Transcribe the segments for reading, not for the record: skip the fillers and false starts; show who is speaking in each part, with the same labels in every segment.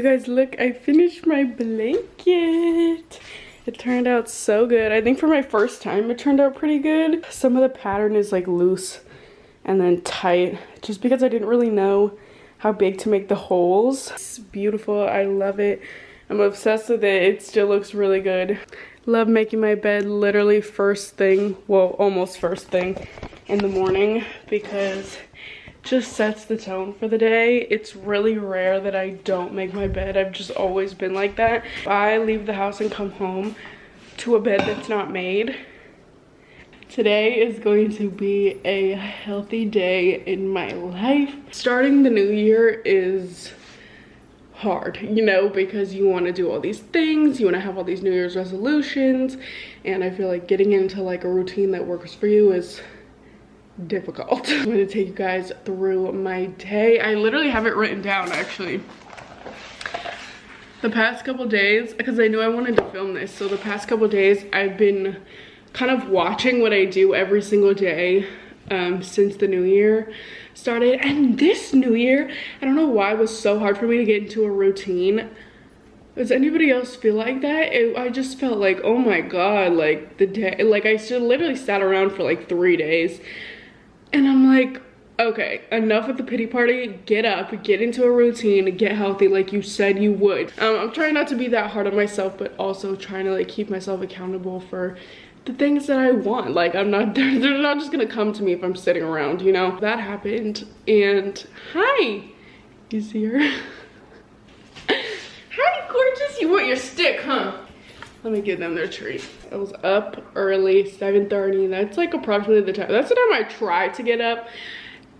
Speaker 1: You guys, look, I finished my blanket. It turned out so good. I think for my first time, it turned out pretty good. Some of the pattern is like loose and then tight, just because I didn't really know how big to make the holes. It's beautiful, I love it. I'm obsessed with it. It still looks really good. Love making my bed literally first thing, well, almost first thing in the morning, because it just sets the tone for the day. It's really rare that I don't make my bed. I've just always been like that. If I leave the house and come home to a bed that's not made, today is going to be a healthy day in my life. Starting the new year is hard, you know, because you want to do all these things, you want to have all these New Year's resolutions, and I feel like getting into like a routine that works for you is difficult. I'm going to take you guys through my day. I literally have it written down actually. The past couple days, because I knew I wanted to film this, so the past couple days I've been kind of watching what I do every single day since the new year started. And this new year, I don't know why it was so hard for me to get into a routine. Does anybody else feel like that? I just felt like, oh my god, like the day, like I still literally sat around for like 3 days, and I'm like, okay, enough with the pity party. Get up, get into a routine, get healthy like you said you would. I'm trying not to be that hard on myself, but also trying to like keep myself accountable for the things that I want. Like they're not just gonna come to me if I'm sitting around, you know? That happened, and hi, he's here. Hi, gorgeous, you want your stick, huh? Let me give them their treat. I was up early, 7:30. That's like approximately the time. That's the time I try to get up.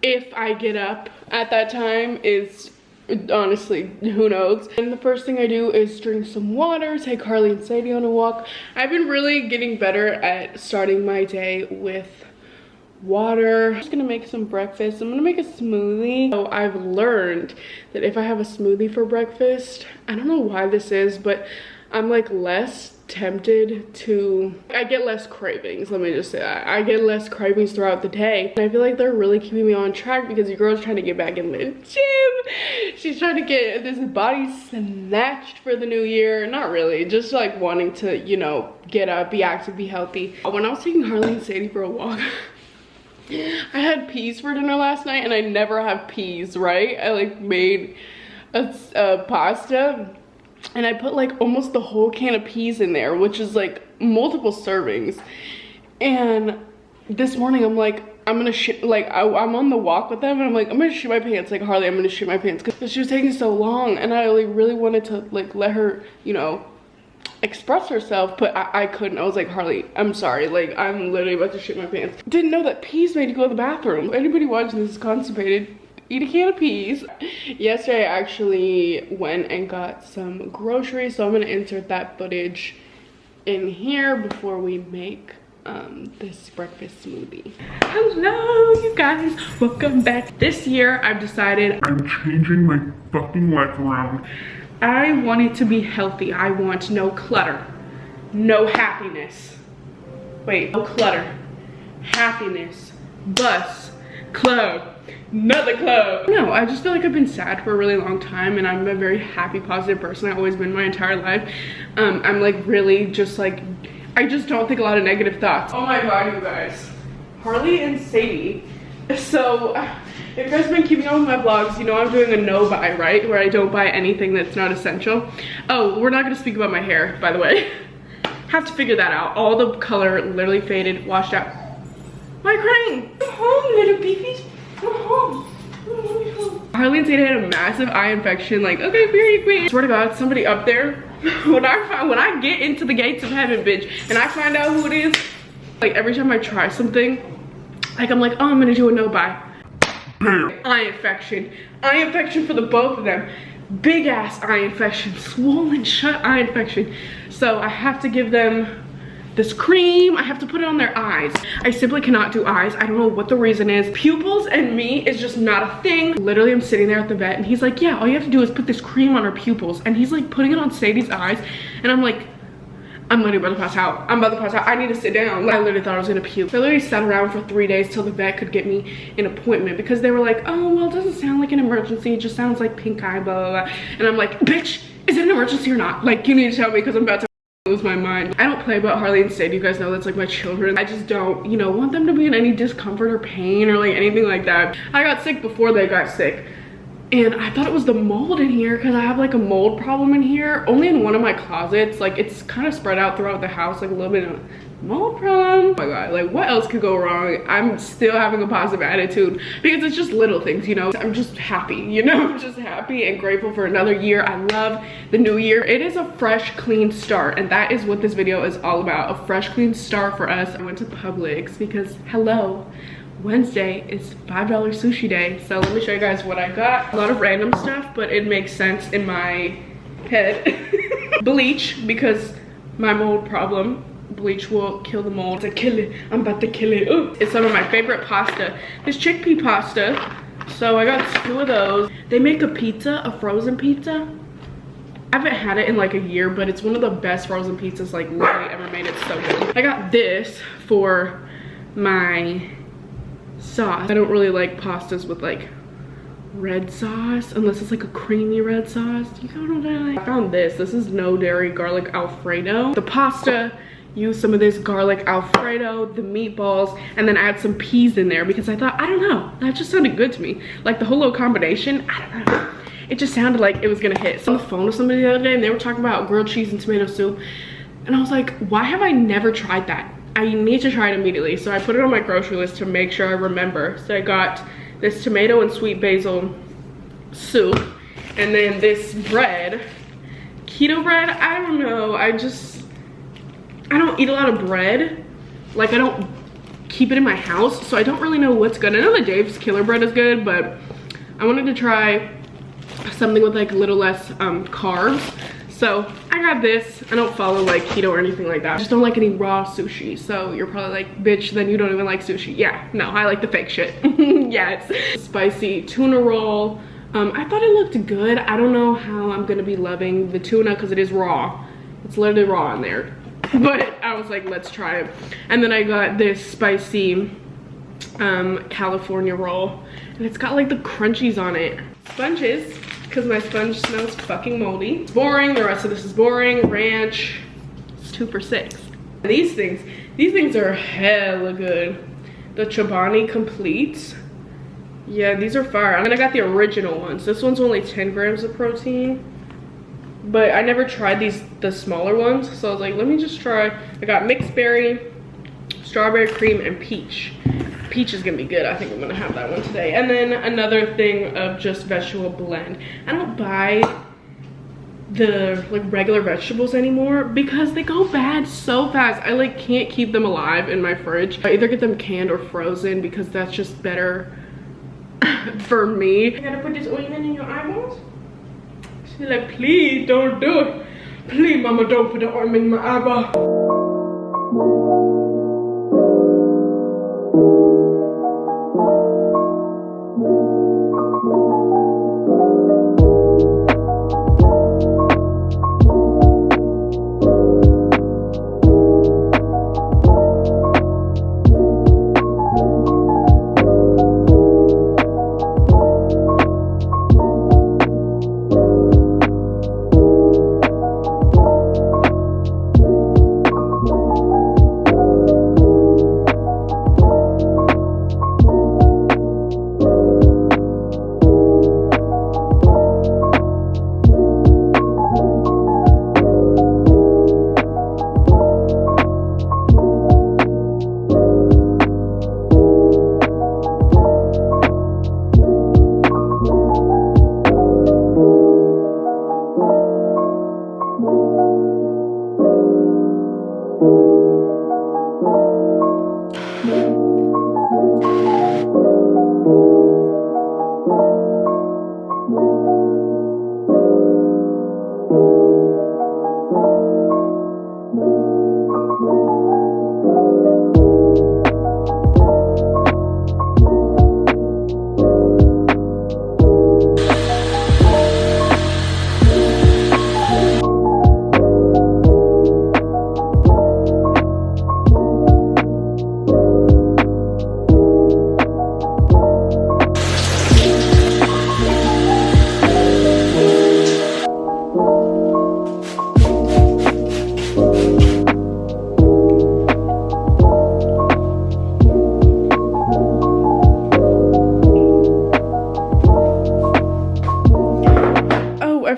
Speaker 1: If I get up at that time, is honestly, who knows. And the first thing I do is drink some water, take Harley and Sadie on a walk. I've been really getting better at starting my day with water. I'm just gonna make some breakfast. I'm gonna make a smoothie. So I've learned that if I have a smoothie for breakfast, I don't know why this is, but I'm like less tempted to, I get less cravings, let me just say that. I get less cravings throughout the day. And I feel like they're really keeping me on track, because your girl's trying to get back in the gym. She's trying to get this body snatched for the new year. Not really, just like wanting to, you know, get up, be active, be healthy. When I was taking Harley and Sadie for a walk, I had peas for dinner last night, and I never have peas, right? I like made a pasta, and I put like almost the whole can of peas in there, which is like multiple servings. And this morning I'm like, I'm gonna shit, like I'm on the walk with them, and I'm like, I'm gonna shit my pants. Like, Harley, I'm gonna shit my pants, because she was taking so long, and I like really wanted to like let her, you know, express herself, but I couldn't. I was like, Harley, I'm sorry, like I'm literally about to shit my pants. Didn't know that peas made you go to the bathroom. Anybody watching this is constipated, eat a can of peas. Yesterday I actually went and got some groceries, so I'm gonna insert that footage in here before we make this breakfast smoothie. Hello you guys, welcome back. This year I've decided I'm changing my fucking life around. I want it to be healthy. I want no clutter, no happiness. Wait, no clutter, happiness, bus, club, another club. No, I just feel like I've been sad for a really long time, and I'm a very happy, positive person. I've always been my entire life. I'm like really just like, I just don't think a lot of negative thoughts. Oh my god, you guys, Harley and Sadie. So if you guys have been keeping up with my vlogs, you know I'm doing a no buy, right? Where I don't buy anything that's not essential. Oh, we're not gonna speak about my hair, by the way. Have to figure that out. All the color literally faded, washed out. Why crying? Come home, little beefies. Come home. Harley and Sadie had a massive eye infection. Like, okay, period, queen. Swear to God, somebody up there. when I get into the gates of heaven, bitch, and I find out who it is, like every time I try something, like I'm like, oh, I'm gonna do a no buy. Eye infection for the both of them. Big ass eye infection, swollen shut eye infection. So I have to give them this cream. I have to put it on their eyes. I simply cannot do eyes. I don't know what the reason is. Pupils and me is just not a thing. Literally, I'm sitting there at the vet, and he's like, yeah, all you have to do is put this cream on her pupils. And he's like putting it on Sadie's eyes, and I'm like, I'm literally about to pass out. I'm about to pass out. I need to sit down. I literally thought I was gonna puke. I literally sat around for 3 days till the vet could get me an appointment because they were like, oh, well, it doesn't sound like an emergency. It just sounds like pink eye, blah, blah, blah. And I'm like, bitch, is it an emergency or not? Like, you need to tell me because I'm about to lose my mind. I don't play about Harley and Sid. You guys know that's like my children. I just don't, you know, want them to be in any discomfort or pain or like anything like that. I got sick before they got sick. And I thought it was the mold in here because I have like a mold problem in here. Only in one of my closets. Like it's kind of spread out throughout the house, like a little bit of mold problem. Oh my god, like what else could go wrong? I'm still having a positive attitude because it's just little things, you know. I'm just happy, you know. I'm just happy and grateful for another year. I love the new year. It is a fresh, clean start, and that is what this video is all about. A fresh, clean start for us. I went to Publix because hello, Wednesday is $5 sushi day. So let me show you guys what I got. A lot of random stuff, but it makes sense in my head. Bleach, because my mold problem. Bleach will kill the mold. To kill it. I'm about to kill it. Ooh. It's some of my favorite pasta. This chickpea pasta. So I got 2 of those. They make a pizza, a frozen pizza. I haven't had it in like a year, but it's one of the best frozen pizzas like literally ever made. It's so good. I got this for my sauce. I don't really like pastas with like red sauce unless it's like a creamy red sauce. You know what I like? I found this. This is no dairy garlic alfredo. The pasta, use some of this garlic alfredo, the meatballs, and then add some peas in there because I thought, I don't know, that just sounded good to me. Like the whole little combination, I don't know. It just sounded like it was gonna hit. So on the phone with somebody the other day and they were talking about grilled cheese and tomato soup. And I was like, why have I never tried that? I need to try it immediately. So I put it on my grocery list to make sure I remember. So I got this tomato and sweet basil soup, and then this bread, keto bread. I don't know, I don't eat a lot of bread. Like I don't keep it in my house, so I don't really know what's good. I know the Dave's Killer bread is good, but I wanted to try something with like a little less carbs. So I got this. I don't follow like keto or anything like that. I just don't like any raw sushi. So you're probably like, bitch, then you don't even like sushi. Yeah, no, I like the fake shit. Yes. Spicy tuna roll. I thought it looked good. I don't know how I'm gonna be loving the tuna because it is raw. It's literally raw in there. But I was like, let's try it. And then I got this spicy California roll. And it's got like the crunchies on it. Sponges, because my sponge smells fucking moldy. It's boring, the rest of this is boring. Ranch, it's 2 for $6. These things are hella good. The Chobani Completes. Yeah, these are fire. And I got the original ones. This one's only 10 grams of protein. But I never tried the smaller ones. So I was like, let me just try. I got mixed berry, strawberry cream, and peach. Peach is gonna be good. I think I'm gonna have that one today. And then another thing of just vegetable blend. I don't buy the like regular vegetables anymore because they go bad so fast. I like can't keep them alive in my fridge. I either get them canned or frozen because that's just better for me. You gotta put this ointment in your eyeballs? She's like, please don't do it. Please, mama, don't put the ointment in my eyeball.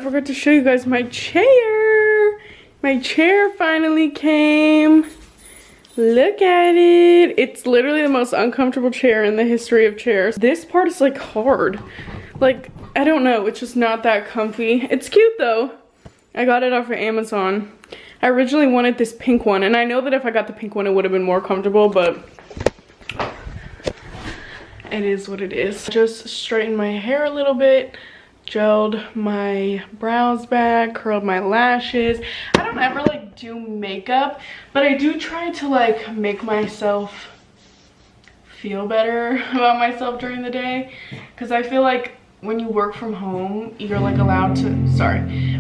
Speaker 1: forgot to show you guys my chair. My chair finally came. Look at it. It's literally the most uncomfortable chair in the history of chairs. This part is like hard. Like, I don't know, it's just not that comfy. It's cute though. I got it off of Amazon. I originally wanted this pink one, and I know that if I got the pink one, it would have been more comfortable, but it is what it is. Just straightened my hair a little bit, gelled my brows back, curled my lashes. I don't ever like do makeup, but I do try to like make myself feel better about myself during the day, because I feel like when you work from home, you're like allowed to,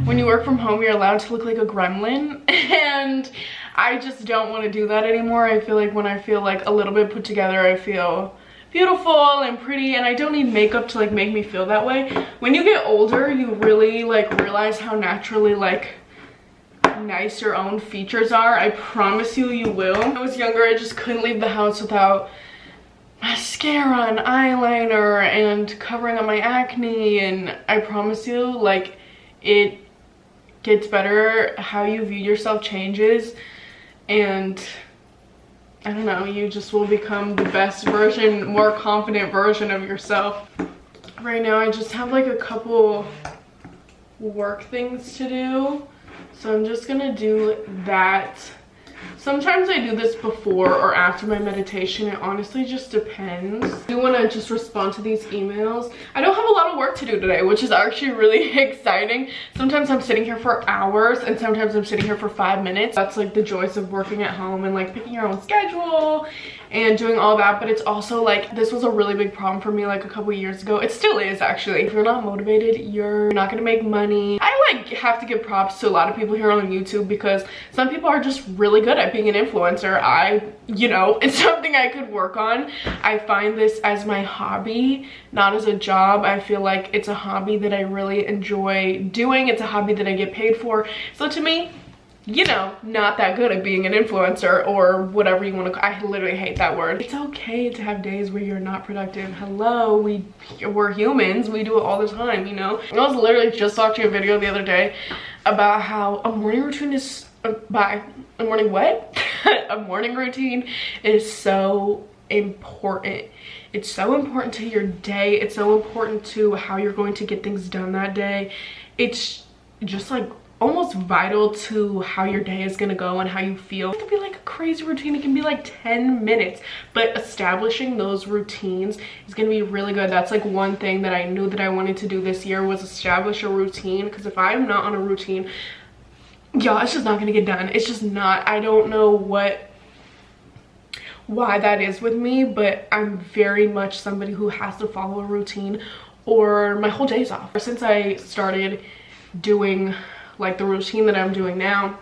Speaker 1: when you work from home, you're allowed to look like a gremlin, and I just don't want to do that anymore. I feel like when I feel like a little bit put together, I feel beautiful and pretty, and I don't need makeup to like make me feel that way. When you get older, you really like realize how naturally like nice your own features are. I promise you, you will. When I was younger, I just couldn't leave the house without mascara and eyeliner and covering up my acne, and I promise you, like, it gets better. How you view yourself changes, and I don't know, you just will become the best version, more confident version of yourself. Right now I just have like a couple work things to do, so I'm just gonna do that. Sometimes I do this before or after my meditation. It honestly just depends. I do want to just respond to these emails. I don't have a lot of work to do today, which is actually really exciting. Sometimes I'm sitting here for hours, and sometimes I'm sitting here for 5 minutes. That's like the joys of working at home and like picking your own schedule and doing all that. But it's also like, this was a really big problem for me like a couple years ago. It still is actually. If you're not motivated, you're not gonna make money. I like have to give props to a lot of people here on YouTube, because some people are just really good at being an influencer. You know, it's something I could work on. I find this as my hobby, not as a job. I feel like it's a hobby that I really enjoy doing. It's a hobby that I get paid for. So to me, you know, not that good at being an influencer, or whatever you want to. I literally hate that word. It's okay to have days where you're not productive. Hello, we're humans. We do it all the time, you know. I was literally just watching a video the other day about how a morning routine is a morning routine is so important. It's so important to your day. It's so important to how you're going to get things done that day. It's just like almost vital to how your day is gonna go and how you feel. It can be like a crazy routine. It can be like 10 minutes, but establishing those routines is gonna be really good. That's like one thing that I knew that I wanted to do this year, was establish a routine, because if I'm not on a routine, y'all, it's just not gonna get done. It's just not. I don't know why that is with me, but I'm very much somebody who has to follow a routine or my whole day's off. Since I started doing like the routine that I'm doing now,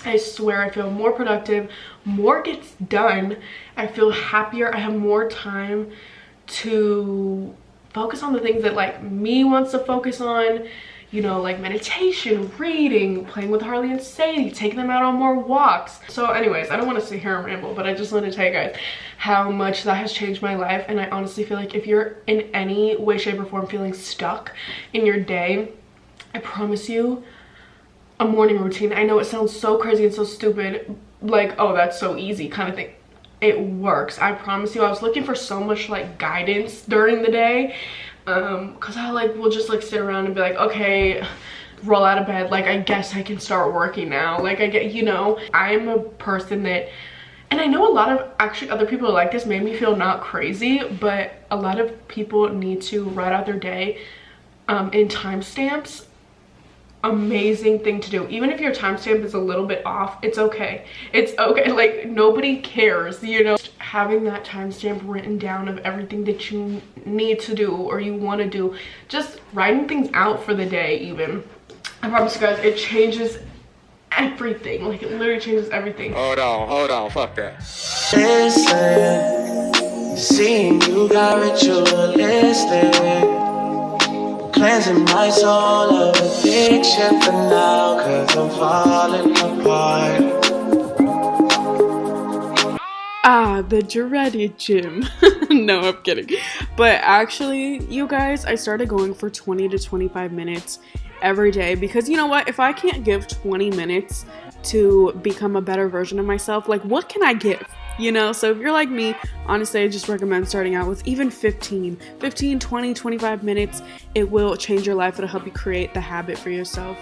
Speaker 1: I swear I feel more productive, more gets done, I feel happier, I have more time to focus on the things that like me wants to focus on, you know, like meditation, reading, playing with Harley and Sadie, taking them out on more walks. So anyways, I don't want to sit here and ramble, but I just want to tell you guys how much that has changed my life. And I honestly feel like if you're in any way, shape, or form feeling stuck in your day, I promise you, a morning routine. I know it sounds so crazy and so stupid, like, oh, that's so easy kind of thing. It works. I promise you. I was looking for so much like guidance during the day, because I like will just like sit around and be like, okay, roll out of bed, like I guess I can start working now. Like I get, you know, I'm a person that, and I know a lot of actually other people are like this, made me feel not crazy, but a lot of people need to write out their day in timestamps. Amazing thing to do. Even if your timestamp is a little bit off, it's okay. It's okay. Like nobody cares, you know. Just having that timestamp written down of everything that you need to do or you want to do, just writing things out for the day. Even, I promise you guys, it changes everything. Like it literally changes everything.
Speaker 2: Hold on, fuck that.
Speaker 3: Listen, seeing you got ritualistic, cleansing my soul of addiction for now, 'cause I'm falling apart.
Speaker 1: The dreaded gym. No, I'm kidding. But actually, you guys, I started going for 20 to 25 minutes every day, because you know what, if I can't give 20 minutes to become a better version of myself, like what can I give? You know, so if you're like me, honestly, I just recommend starting out with even 15, 20, 25 minutes. It will change your life. It'll help you create the habit for yourself.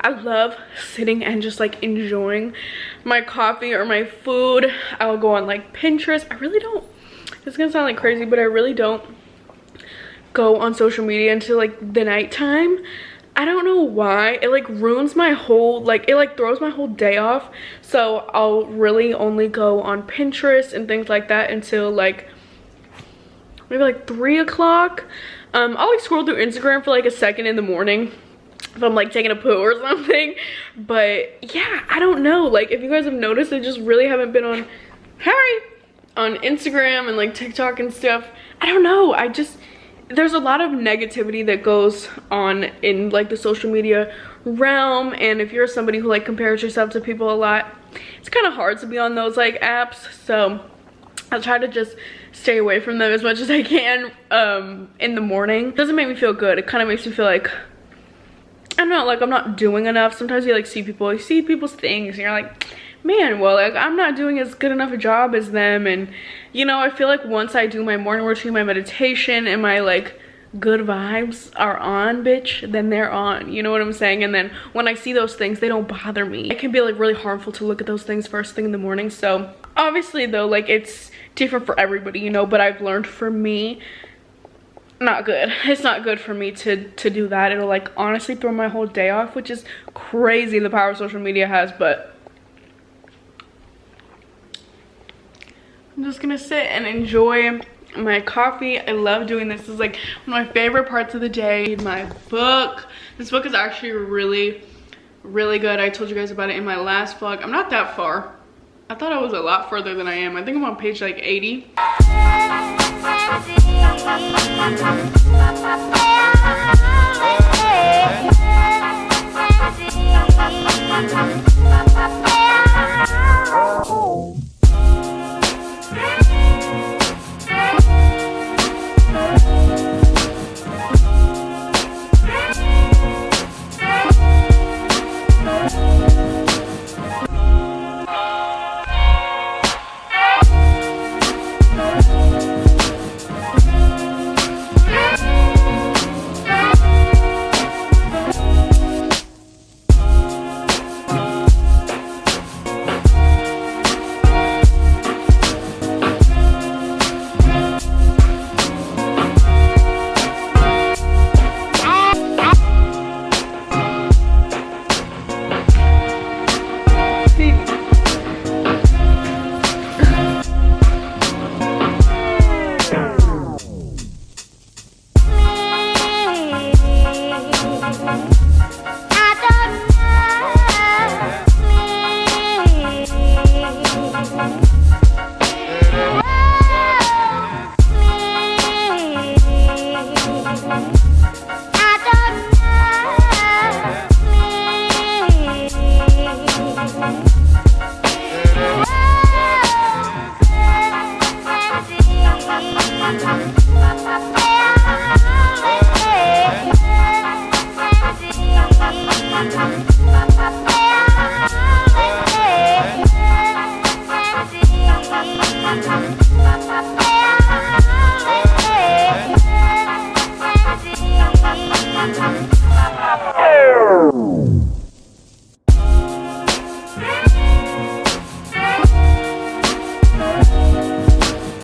Speaker 1: I love sitting and just like enjoying my coffee or my food. I'll go on like Pinterest. I really don't, it's gonna sound like crazy, but I really don't go on social media until like the nighttime. I don't know why. It like ruins my whole, like it like throws my whole day off. So I'll really only go on Pinterest and things like that until like maybe like 3 o'clock. I'll like scroll through Instagram for like a second in the morning if I'm like taking a poo or something. But yeah, I don't know, like if you guys have noticed, I just really haven't been on Instagram and like TikTok and stuff. I don't know, there's a lot of negativity that goes on in like the social media realm, and if you're somebody who like compares yourself to people a lot, it's kind of hard to be on those like apps. So I'll try to just stay away from them as much as I can in the morning. It doesn't make me feel good. It kind of makes me feel like, I don't know, like I'm not doing enough. Sometimes you like see people's things and you're like, man, well, like I'm not doing as good enough a job as them. And you know, I feel like once I do my morning routine, my meditation, and my like good vibes are on, bitch, then they're on, you know what I'm saying? And then when I see those things, they don't bother me. It can be like really harmful to look at those things first thing in the morning. So obviously though, like it's different for everybody, you know, but I've learned for me, not good. It's not good for me to do that. It'll like honestly throw my whole day off, which is crazy the power social media has. But I'm just gonna sit and enjoy my coffee. I love doing this. This is like one of my favorite parts of the day. My book, this book is actually really good. I told you guys about it in my last vlog. I'm not that far. I thought I was a lot further than I am. I think I'm on page like 80.